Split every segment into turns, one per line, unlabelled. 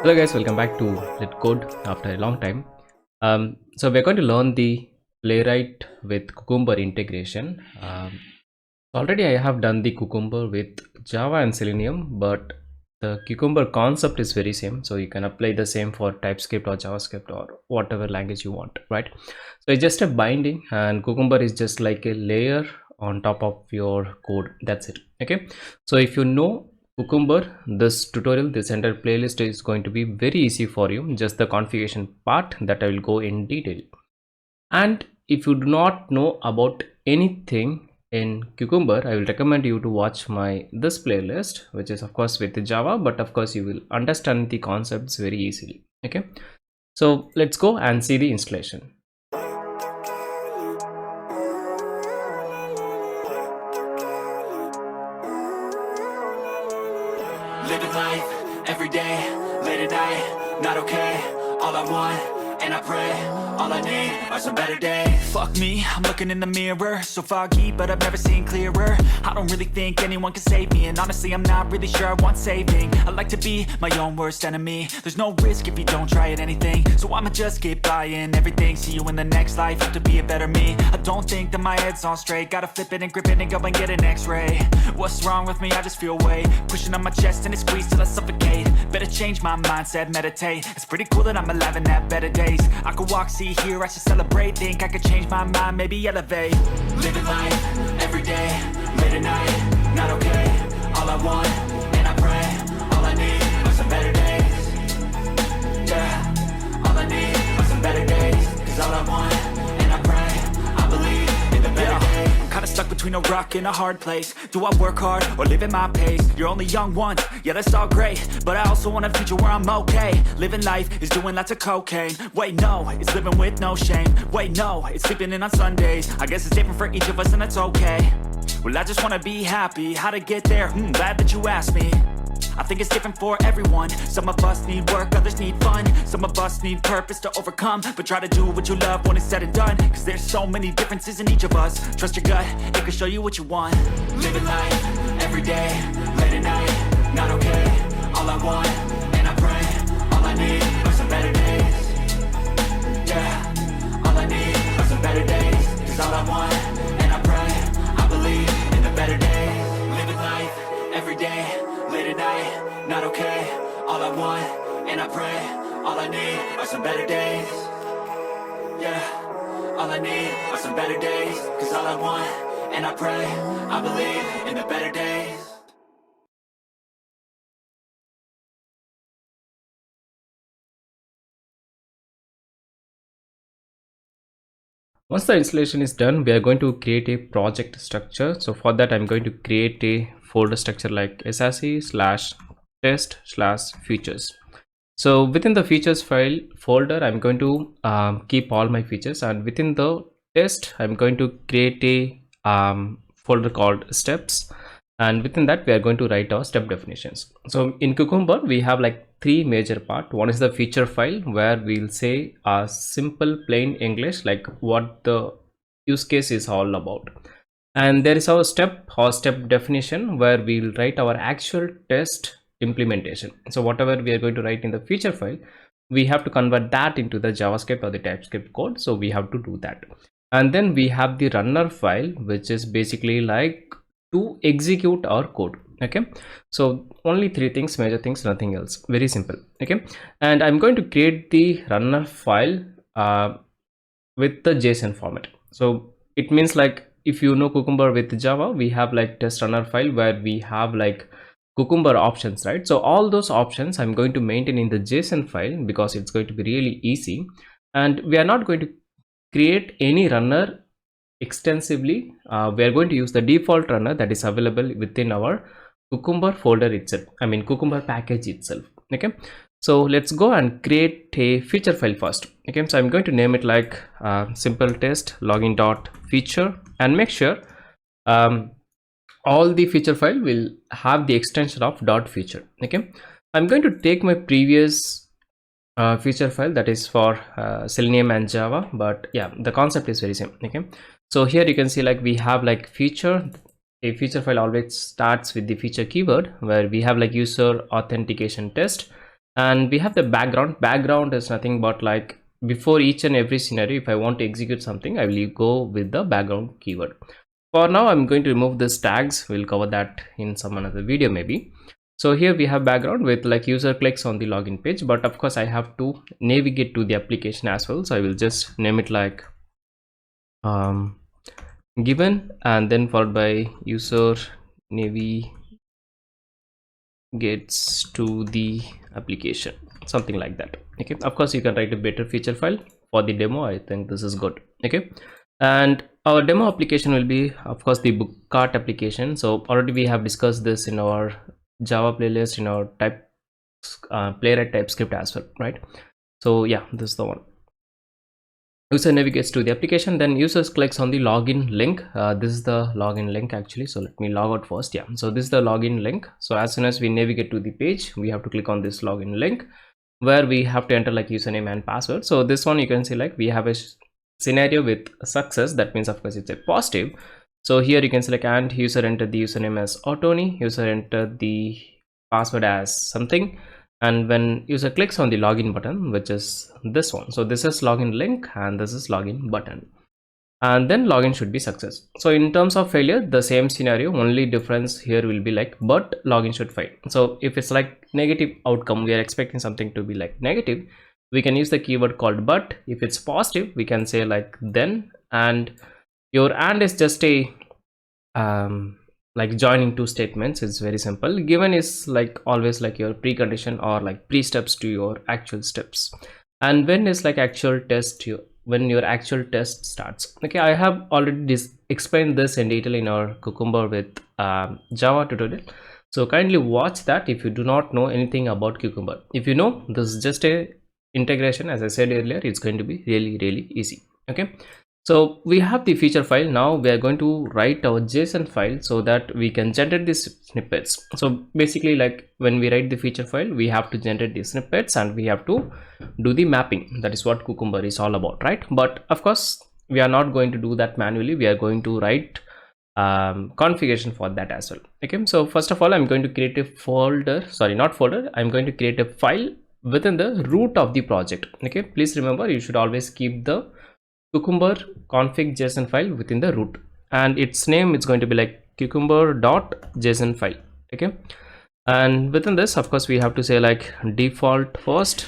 Hello guys, welcome back to LetCode after a long time. So we're going to learn the Playwright with Cucumber integration. Already I have done the Cucumber with Java and Selenium, but the Cucumber concept is very same. So you can apply the same for TypeScript or JavaScript or whatever language you want, right? So it's just a binding, and Cucumber is just like a layer on top of your code. That's it. Okay. So if you know Cucumber, this tutorial, this entire playlist is going to be very easy for you. Just the configuration part that I will go in detail. And if you do not know about anything in Cucumber, I will recommend you to watch this playlist, which is of course with Java, but of course you will understand the concepts very easily. Okay, so let's go and see the installation.
Living life, every day, late at night, not okay. All I want, and I pray, all I need are some better days. Fuck me, I'm looking in the mirror, so foggy, but I've never seen clearer. I don't really think anyone can save me, and honestly I'm not really sure I want saving. I like to be my own worst enemy. There's no risk if you don't try at anything, so I'ma just keep buying everything. See you in the next life, have to be a better me. I don't think that my head's on straight, gotta flip it and grip it and go and get an x-ray. What's wrong with me? I just feel weight pushing on my chest and it squeezes till I suffocate. Better change my mindset, meditate. It's pretty cool that I'm alive and have better days. I could walk, see, hear, I should celebrate. Think I could change my mind, maybe elevate. Living life, every day, late at night, not okay. All I want, and I pray, all I need are some better days. Yeah, all I need are some better days. Cause all I want, and I pray, I believe in the better days. I'm kinda stuck between a rock and a hard place. Do I work hard or live at my pace? You're only young once, yeah that's all great, but I also want a future where I'm okay. Living life is doing lots of cocaine. Wait no, it's living with no shame. Wait no, it's sleeping in on Sundays. I guess it's different for each of us and that's okay. Well I just wanna be happy, how to get there? Glad that you asked me. I think it's different for everyone. Some of us need work, others need fun. Some of us need purpose to overcome. But try to do what you love when it's said and done. Cause there's so many differences in each of us. Trust your gut, it can show you what you want. Living life, every day, late at night, not okay. All I want, and I pray, all I need are some better days. Yeah, all I need are some better days. Cause all I want, and I pray, I believe in the better days. Living life, every day, late at night, not okay. All I want, and I pray, all I need are some better days. Yeah, all I need are some better days. Cause all I want, and I pray, I believe in the better days.
Once the installation is done, we are going to create a project structure. So for that, I'm going to create a folder structure like src/test/features. So within the features file folder, I'm going to keep all my features, and within the test, I'm going to create a folder called steps, and within that we are going to write our step definitions. So in Cucumber we have like three major part. One is the feature file where we'll say a simple plain English like what the use case is all about, and there is our step or step definition where we'll write our actual test implementation. So whatever we are going to write in the feature file, we have to convert that into the JavaScript or the TypeScript code, so we have to do that. And then we have the runner file, which is basically like to execute our code. Okay, so only three things, major things, nothing else, very simple. Okay, and I'm going to create the runner file with the JSON format. So it means like if you know Cucumber with Java, we have like test runner file where we have like Cucumber options, right? So all those options I'm going to maintain in the JSON file because it's going to be really easy, and we are not going to create any runner extensively. We are going to use the default runner that is available within our Cucumber folder itself, I mean Cucumber package itself. Okay, so let's go and create a feature file first. Okay, so I'm going to name it like simple test login.feature, and make sure all the feature file will have the extension of .feature. Okay, I'm going to take my previous feature file that is for Selenium and Java, but yeah, the concept is very same. Okay, so here you can see like we have like feature. A feature file always starts with the feature keyword where we have like user authentication test, And we have the background is nothing but like before each and every scenario, if I want to execute something, I will go with the background keyword. For now, I'm going to remove these tags. We'll cover that in some another video maybe. So here we have background with like user clicks on the login page, but of course I have to navigate to the application as well. So I will just name it like given, and then followed by user navigates to the application, something like that. Okay, of course you can write a better feature file. For the demo, I think this is good. Okay, and our demo application will be of course the book cart application. So already we have discussed this in our Java playlist, in our Playwright TypeScript as well, right? So yeah, this is the one. User navigates to the application, then users clicks on the login link. This is the login link actually, so let me log out first. Yeah, so this is the login link. So as soon as we navigate to the page, we have to click on this login link where we have to enter like username and password. So this one you can see like we have a scenario with success. That means of course it's a positive. So here you can select and user enter the username as Otoni, user enter the password as something, and when user clicks on the login button, which is this one, so this is login link and this is login button, and then login should be success. So in terms of failure, the same scenario, only difference here will be like but login should fail. So if it's like negative outcome, we are expecting something to be like negative, we can use the keyword called but. If it's positive, we can say like then, and your and is just a like joining two statements. It's very simple. Given is like always like your precondition or like pre-steps to your actual steps, and when is like actual test, when your actual test starts. Okay, I have already explained this in detail in our Cucumber with Java tutorial, so kindly watch that if you do not know anything about Cucumber. If you know, this is just a integration. As I said earlier, it's going to be really easy. Okay, so we have the feature file. Now we are going to write our JSON file so that we can generate these snippets. So basically like when we write the feature file, we have to generate these snippets and we have to do the mapping. That is what Cucumber is all about, right? But of course we are not going to do that manually. We are going to write configuration for that as well. Okay, so first of all, I'm going to create a folder, sorry, not folder, I'm going to create a file within the root of the project. Okay, please remember, you should always keep the cucumber config JSON file within the root, and its name is going to be like cucumber.json file. Okay, and within this of course we have to say like default first.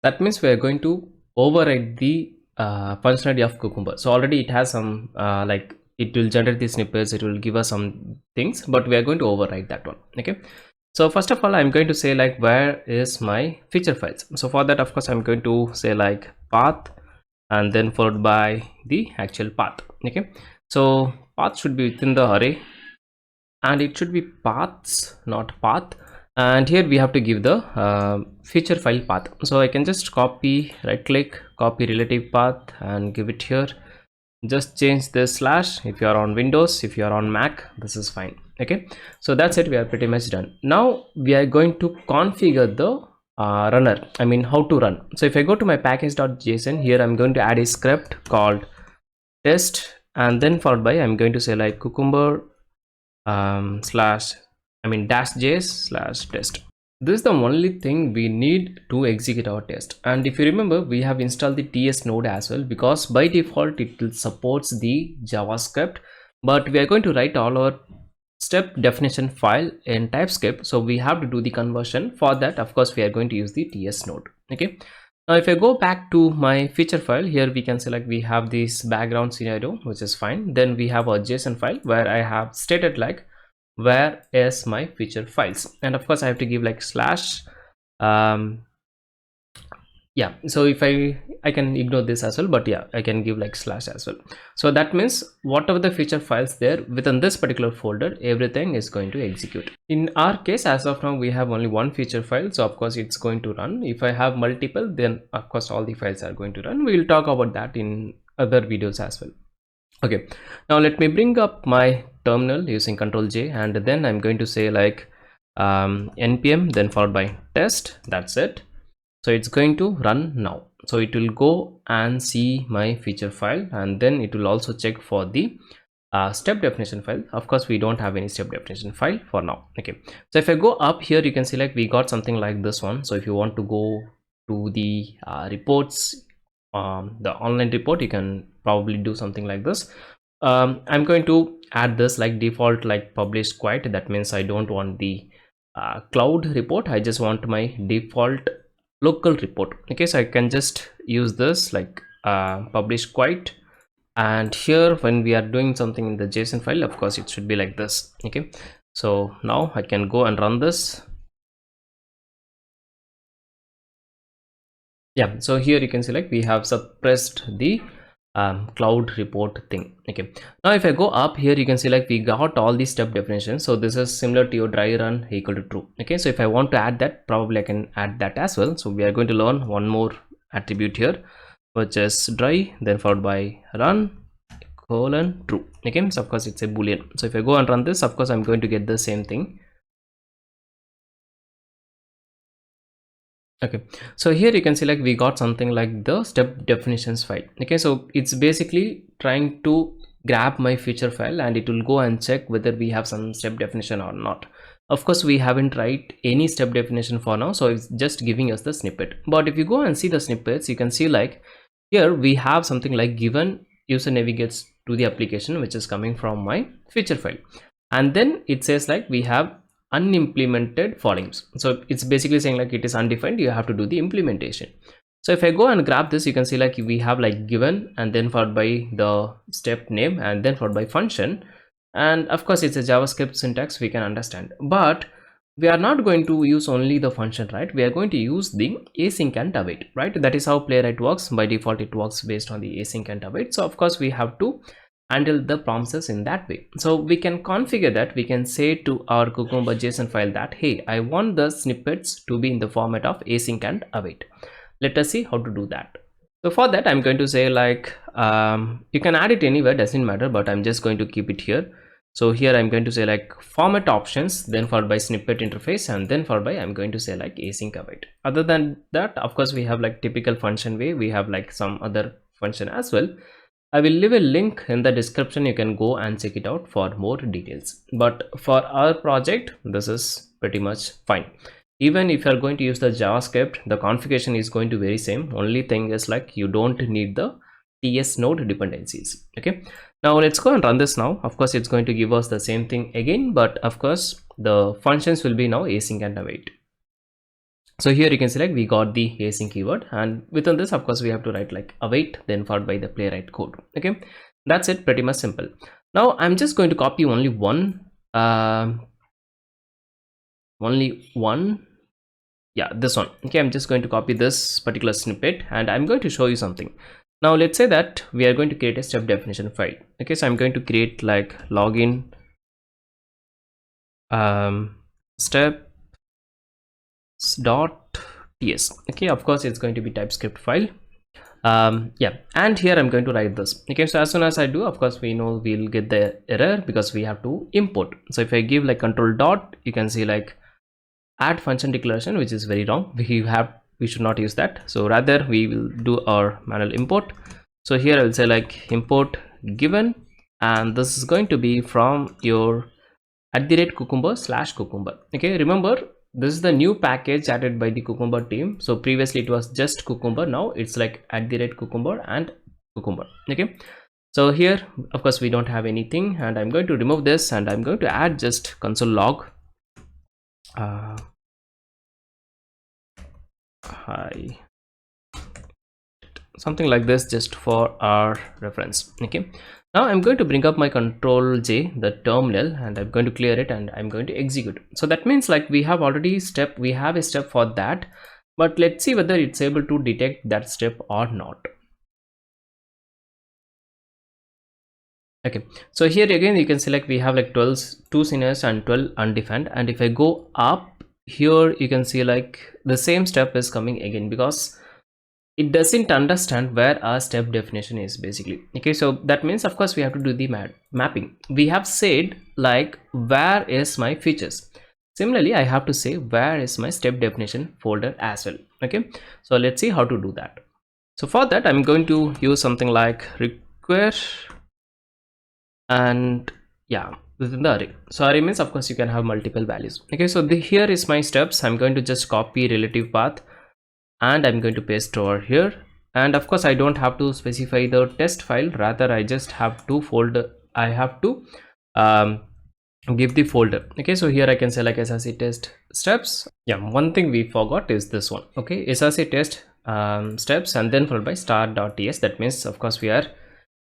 That means we are going to override the functionality of Cucumber. So already it has some like it will generate the snippets, it will give us some things, but we are going to override that one. Okay, so first of all, I'm going to say like where is my feature files. So for that of course I'm going to say like path and then followed by the actual path. Okay, so path should be within the array and it should be paths, not path, and here we have to give the feature file path. So I can just copy, right click, copy relative path and give it here. Just change this slash if you are on Windows. If you are on Mac, this is fine. Okay, so that's it, we are pretty much done. Now we are going to configure the runner, I mean how to run. So if I go to my package.json, here I'm going to add a script called test, and then followed by I'm going to say like cucumber slash dash js slash test. This is the only thing we need to execute our test. And if you remember, we have installed the TS node as well, because by default it supports the JavaScript, but we are going to write all our step definition file in TypeScript, so we have to do the conversion. For that of course we are going to use the TS node. Okay, now if I go back to my feature file, here we can select, we have this background scenario, which is fine. Then we have a JSON file where I have stated like where is my feature files, and of course I have to give like slash yeah, so if I can ignore this as well, but yeah, I can give like slash as well. So that means whatever the feature files there within this particular folder, everything is going to execute. In our case, as of now we have only one feature file, so of course it's going to run. If I have multiple, then of course all the files are going to run. We will talk about that in other videos as well. Okay, now let me bring up my terminal using Ctrl J, and then I'm going to say like npm then followed by test. That's it. So it's going to run now. So it will go and see my feature file, and then it will also check for the step definition file. Of course we don't have any step definition file for now. Okay, so if I go up here, you can see like we got something like this one. So if you want to go to the reports, the online report, you can probably do something like this. I'm going to add this like default like published quite. That means I don't want the cloud report, I just want my default local report. Okay, so I can just use this like publish quite, and here when we are doing something in the JSON file, of course it should be like this. Okay, so now I can go and run this. Yeah, so here you can see like we have suppressed the cloud report thing. Okay, now if I go up here, you can see like we got all these step definitions. So this is similar to your dry run equal to true. Okay, so if I want to add that, probably I can add that as well. So we are going to learn one more attribute here, which is dry, then followed by run colon true. Okay, so of course it's a boolean. So if I go and run this, of course I'm going to get the same thing. Okay, so here you can see like we got something like the step definitions file. Okay, so it's basically trying to grab my feature file and it will go and check whether we have some step definition or not. Of course we haven't write any step definition for now, so it's just giving us the snippet. But if you go and see the snippets, you can see like here we have something like given user navigates to the application, which is coming from my feature file, and then it says like we have unimplemented volumes. So it's basically saying like it is undefined, you have to do the implementation. So if I go and grab this, you can see like we have like given and then followed by the step name and then followed by function, and of course it's a JavaScript syntax, we can understand. But we are not going to use only the function, right? We are going to use the async and await, right? That is how Playwright works. By default it works based on the async and await. So of course we have to handle the promises in that way. So we can configure that. We can say to our cucumber.json file that hey, I want the snippets to be in the format of async and await. Let us see how to do that. So for that I'm going to say like you can add it anywhere, doesn't matter, but I'm just going to keep it here. So here I'm going to say like format options, then followed by snippet interface, and then followed by I'm going to say like async await. Other than that, of course we have like typical function way, we have like some other function as well. I will leave a link in the description, you can go and check it out for more details. But for our project this is pretty much fine. Even if you are going to use the JavaScript, the configuration is going to be very same. Only thing is like you don't need the TS node dependencies. Okay, now let's go and run this now. Of course it's going to give us the same thing again, but of course the functions will be now async and await. So here you can select we got the async keyword, and within this of course we have to write like await then followed by the playwright code. Okay, that's it, pretty much simple. Now I'm just going to copy only one yeah, this one. Okay, I'm just going to copy this particular snippet and I'm going to show you something. Now let's say that we are going to create a step definition file. Okay, so I'm going to create like login step .ts. Okay, of course it's going to be TypeScript file. Yeah, and here I'm going to write this. Okay, so as soon as I do, of course we know we'll get the error because we have to import. So if I give like control dot, you can see like add function declaration, which is very wrong. We should not use that. So rather we will do our manual import. So here I will say like import given, and this is going to be from your @cucumber/cucumber. Okay, remember this is the new package added by the Cucumber team. So previously it was just Cucumber, now it's like @cucumber and Cucumber. Okay, so here of course we don't have anything, and I'm going to remove this and I'm going to add just console log hi, something like this, just for our reference. Okay, now I'm going to bring up my control J, the terminal, and I'm going to clear it and I'm going to execute. So that means like we have already we have a step for that, but let's see whether it's able to detect that step or not. Okay, so here again you can select we have like 2 seniors and 12 undefined, and if I go up here you can see like the same step is coming again because it doesn't understand where our step definition is basically. Okay, so that means of course we have to do the mapping. We have said like where is my features. Similarly I have to say where is my step definition folder as well. Okay, so let's see how to do that. So for that I'm going to use something like require, and yeah, within the array. So array means of course you can have multiple values. Okay, so here is my steps. I'm going to just copy relative path and I'm going to paste over here. And of course I don't have to specify the test file, rather I just have to give the folder. Okay, so here I can say like src test steps. Yeah, one thing we forgot is this one. Okay, src test steps and then followed by star.ts. that means of course we are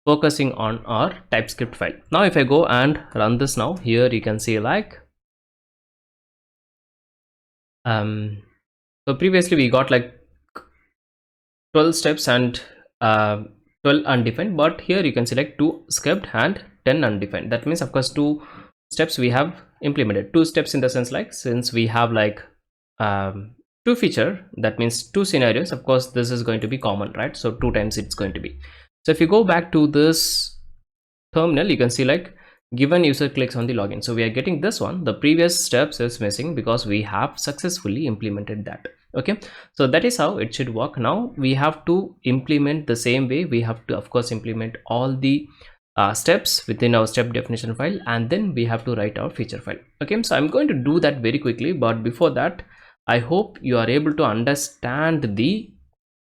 focusing on our TypeScript file. Now if I go and run this now, here you can see like so previously we got like 12 steps and 12 undefined, but here you can select 2 script and 10 undefined. That means of course 2 steps we have implemented. 2 steps in the sense like, since we have like 2 feature, that means 2 scenarios, of course this is going to be common, right? So 2 times it's going to be. So if you go back to this terminal, you can see like given user clicks on the login, so we are getting this one. The previous steps is missing because we have successfully implemented that. Okay, so that is how it should work. Now we have to implement the same way. We have to of course implement all the steps within our step definition file, and then we have to write our feature file. Okay, so I'm going to do that very quickly, but before that I hope you are able to understand the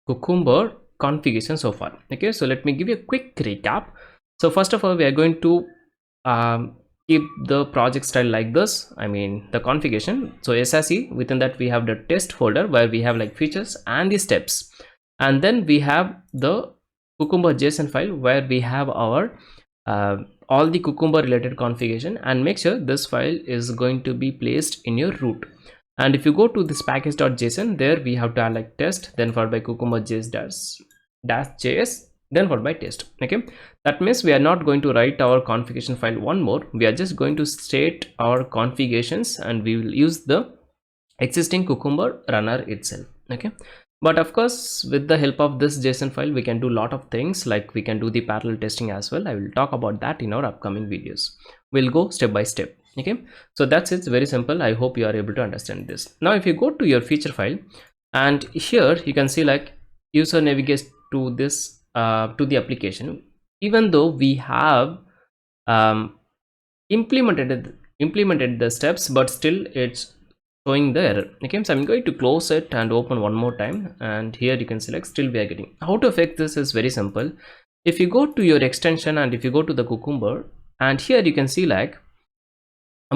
Cucumber configuration so far. Okay, so let me give you a quick recap. So first of all, we are going to keep the project style like this, I mean the configuration. So src, within that we have the test folder where we have like features and the steps, and then we have the cucumber.js file where we have our all the cucumber related configuration, and make sure this file is going to be placed in your root. And if you go to this package.json, there we have to add like test, then followed by cucumber.js -js, then followed by test. Okay, that means we are not going to write our configuration file one more, we are just going to state our configurations and we will use the existing cucumber runner itself. Okay, but of course with the help of this JSON file we can do a lot of things, like we can do the parallel testing as well. I will talk about that in our upcoming videos. We'll go step by step. Okay, so that's it, very simple. I hope you are able to understand this. Now if you go to your feature file, and here you can see like user navigates to this to the application, even though we have implemented the steps, but still it's showing the error. Okay, so I'm going to close it and open one more time, and here you can select still we are getting. How to fix this is very simple. If you go to your extension and if you go to the Cucumber, and here you can see like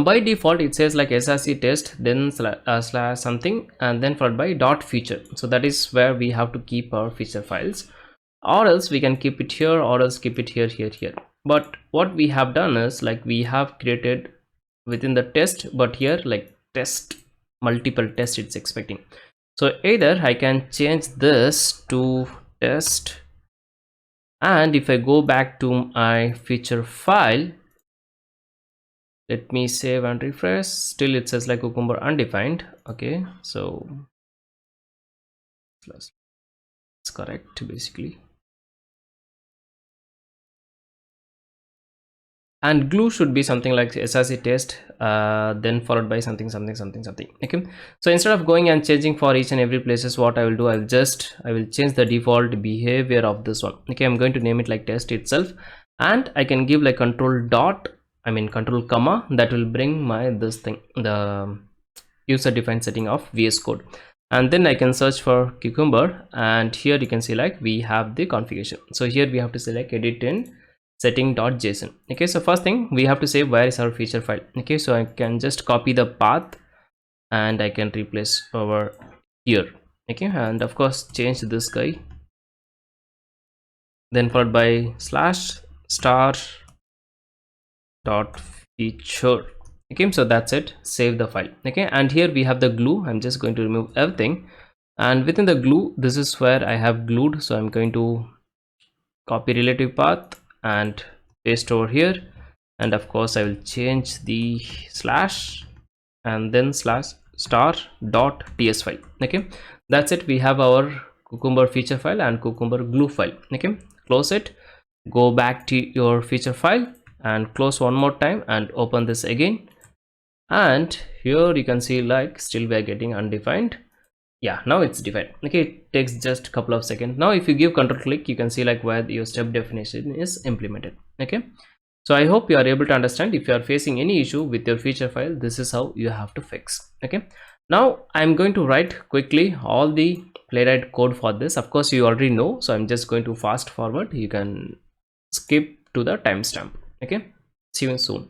by default it says like src test, then slash something, and then followed by dot feature. So that is where we have to keep our feature files, or else we can keep it here, or else keep it here. But what we have done is like we have created within the test, but here like test, multiple tests it's expecting. So either I can change this to test, and if I go back to my feature file, let me save and refresh, still it says like cucumber undefined. Okay, so it's correct basically. And glue should be something like src test, then followed by something. Okay, so instead of going and changing for each and every places, what I will do, I will change the default behavior of this one. Okay, I'm going to name it like test itself, and I can give like control comma, that will bring my this thing, the user defined setting of VS Code, and then I can search for cucumber, and here you can see like we have the configuration. So here we have to select edit in setting.json. Okay, so first thing we have to say where is our feature file. Okay, so I can just copy the path and I can replace over here. Okay, and of course change this guy, then followed by slash star dot feature. Okay, so that's it, save the file. Okay, and here we have the glue. I'm just going to remove everything, and within the glue, this is where I have glued. So I'm going to copy relative path and paste over here, and of course I will change the slash and then slash star dot ts file. Okay, that's it, we have our cucumber feature file and cucumber glue file. Okay, close it, go back to your feature file and close one more time and open this again, and here you can see like still we are getting undefined. Yeah, now it's defined. Okay, it takes just a couple of seconds. Now if you give control click, you can see like where your step definition is implemented. Okay, So I hope you are able to understand. If you are facing any issue with your feature file, this is how you have to fix. Okay, now I'm going to write quickly all the Playwright code for this. Of course you already know, so I'm just going to fast forward. You can skip to the timestamp. Okay, see you soon.